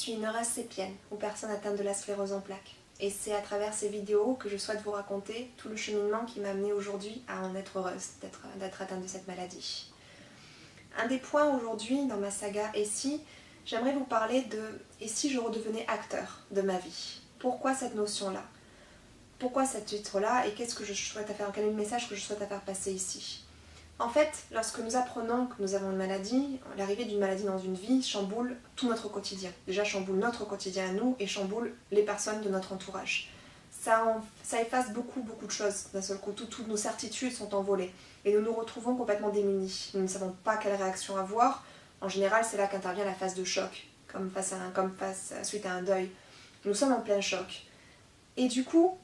suis une récipiente aux personnes atteintes de la sclérose en plaques. Et c'est à travers ces vidéos que je souhaite vous raconter tout le cheminement qui m'a amenée aujourd'hui à en être heureuse d'être atteinte de cette maladie. Un des points aujourd'hui dans ma saga Et si, j'aimerais vous parler de Et si je redevenais acteur de ma vie. Pourquoi cette notion-là? Pourquoi ce titre-là? Et qu'est-ce que je souhaite faire? Quel est le message que je souhaite faire passer ici? En fait, lorsque nous apprenons que nous avons une maladie, l'arrivée d'une maladie dans une vie chamboule tout notre quotidien. Déjà chamboule notre quotidien à nous et chamboule les personnes de notre entourage. Ça efface beaucoup de choses d'un seul coup. Toutes nos certitudes sont envolées et nous nous retrouvons complètement démunis. Nous ne savons pas quelle réaction avoir. En général, c'est là qu'intervient la phase de choc, comme suite à un deuil. Nous sommes en plein choc. Et du coup,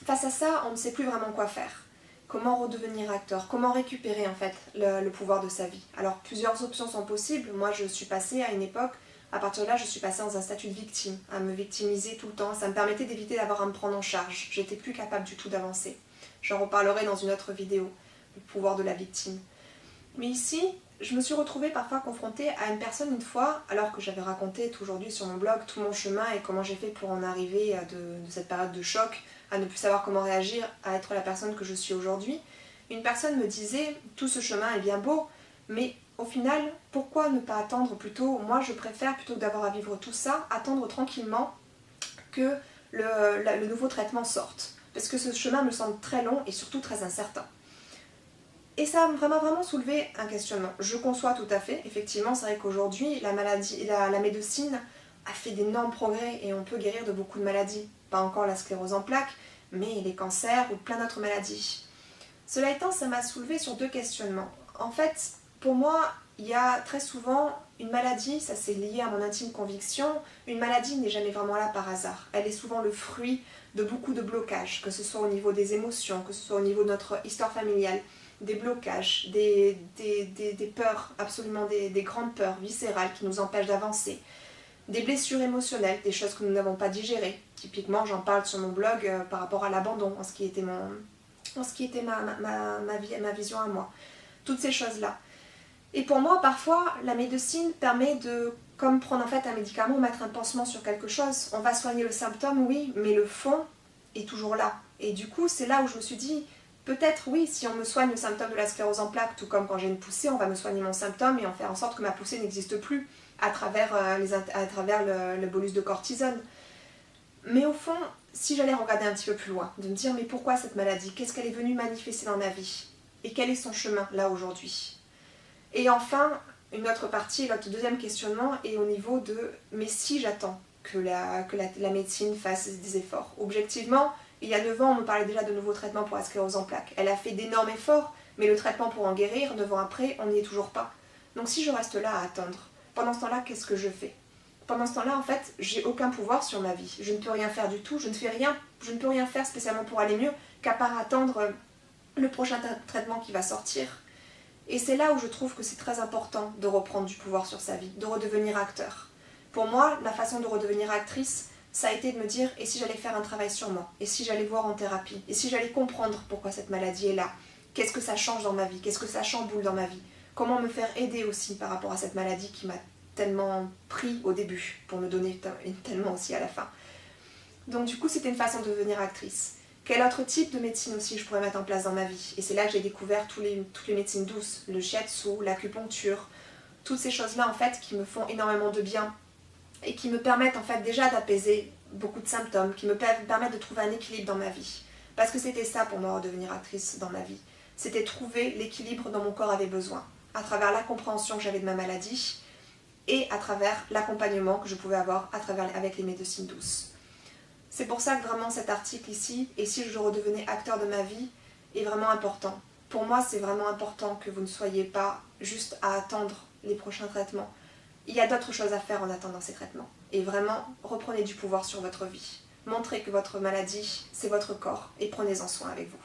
face à ça, on ne sait plus vraiment quoi faire. Comment redevenir acteur? Comment récupérer en fait le pouvoir de sa vie? Alors plusieurs options sont possibles. Moi je suis passée à une époque, à partir de là je suis passée dans un statut de victime, à me victimiser tout le temps. Ça me permettait d'éviter d'avoir à me prendre en charge. J'étais plus capable du tout d'avancer. J'en reparlerai dans une autre vidéo, le pouvoir de la victime. Mais ici, je me suis retrouvée parfois confrontée à une personne une fois, alors que j'avais raconté aujourd'hui sur mon blog tout mon chemin et comment j'ai fait pour en arriver de cette période de choc, à ne plus savoir comment réagir, à être la personne que je suis aujourd'hui. Une personne me disait, tout ce chemin est bien beau, mais au final, pourquoi ne pas attendre plutôt? Moi je préfère, plutôt que d'avoir à vivre tout ça, attendre tranquillement que le nouveau traitement sorte. Parce que ce chemin me semble très long et surtout très incertain. Et ça a vraiment soulevé un questionnement. Je conçois tout à fait, effectivement, c'est vrai qu'aujourd'hui, la médecine a fait d'énormes progrès et on peut guérir de beaucoup de maladies. Pas encore la sclérose en plaques, mais les cancers ou plein d'autres maladies. Cela étant, ça m'a soulevé sur deux questionnements. En fait, pour moi, il y a très souvent une maladie, ça c'est lié à mon intime conviction, une maladie n'est jamais vraiment là par hasard. Elle est souvent le fruit de beaucoup de blocages, que ce soit au niveau des émotions, que ce soit au niveau de notre histoire familiale, des blocages, des peurs, absolument des grandes peurs viscérales qui nous empêchent d'avancer, des blessures émotionnelles, des choses que nous n'avons pas digérées. Typiquement, j'en parle sur mon blog par rapport à l'abandon, en ce qui était ma vision à moi. Toutes ces choses-là. Et pour moi, parfois, la médecine permet de, comme prendre en fait un médicament, mettre un pansement sur quelque chose. On va soigner le symptôme, oui, mais le fond est toujours là. Et du coup, c'est là où je me suis dit, peut-être oui, si on me soigne le symptôme de la sclérose en plaques, tout comme quand j'ai une poussée, on va me soigner mon symptôme et en faire en sorte que ma poussée n'existe plus à travers le bolus de cortisone. Mais au fond, si j'allais regarder un petit peu plus loin, de me dire mais pourquoi cette maladie? Qu'est-ce qu'elle est venue manifester dans ma vie? Et quel est son chemin là aujourd'hui? Et enfin, une autre partie, l'autre deuxième questionnement est au niveau de mais si j'attends que la médecine fasse des efforts? Objectivement, il y a 9 ans, on me parlait déjà de nouveaux traitements pour la sclérose en plaques. Elle a fait d'énormes efforts, mais le traitement pour en guérir, 9 ans après, on n'y est toujours pas. Donc si je reste là à attendre, pendant ce temps-là, qu'est-ce que je fais? Pendant ce temps-là, en fait, j'ai aucun pouvoir sur ma vie. Je ne peux rien faire du tout, je ne peux rien faire spécialement pour aller mieux, qu'à part attendre le prochain traitement qui va sortir. Et c'est là où je trouve que c'est très important de reprendre du pouvoir sur sa vie, de redevenir acteur. Pour moi, la façon de redevenir actrice, ça a été de me dire, et si j'allais faire un travail sur moi? Et si j'allais voir en thérapie? Et si j'allais comprendre pourquoi cette maladie est là? Qu'est-ce que ça change dans ma vie? Qu'est-ce que ça chamboule dans ma vie? Comment me faire aider aussi par rapport à cette maladie qui m'a tellement pris au début, pour me donner tellement aussi à la fin. Donc du coup, c'était une façon de devenir actrice. Quel autre type de médecine aussi je pourrais mettre en place dans ma vie? Et c'est là que j'ai découvert toutes les médecines douces, le shiatsu, l'acupuncture, toutes ces choses-là en fait qui me font énormément de bien et qui me permettent en fait déjà d'apaiser beaucoup de symptômes, qui me permettent de trouver un équilibre dans ma vie. Parce que c'était ça pour moi, redevenir actrice dans ma vie. C'était trouver l'équilibre dont mon corps avait besoin, à travers la compréhension que j'avais de ma maladie et à travers l'accompagnement que je pouvais avoir avec les médecines douces. C'est pour ça que vraiment cet article ici, et si je redevenais acteur de ma vie, est vraiment important. Pour moi, c'est vraiment important que vous ne soyez pas juste à attendre les prochains traitements. Il y a d'autres choses à faire en attendant ces traitements. Et vraiment, reprenez du pouvoir sur votre vie. Montrez que votre maladie, c'est votre corps, et prenez-en soin avec vous.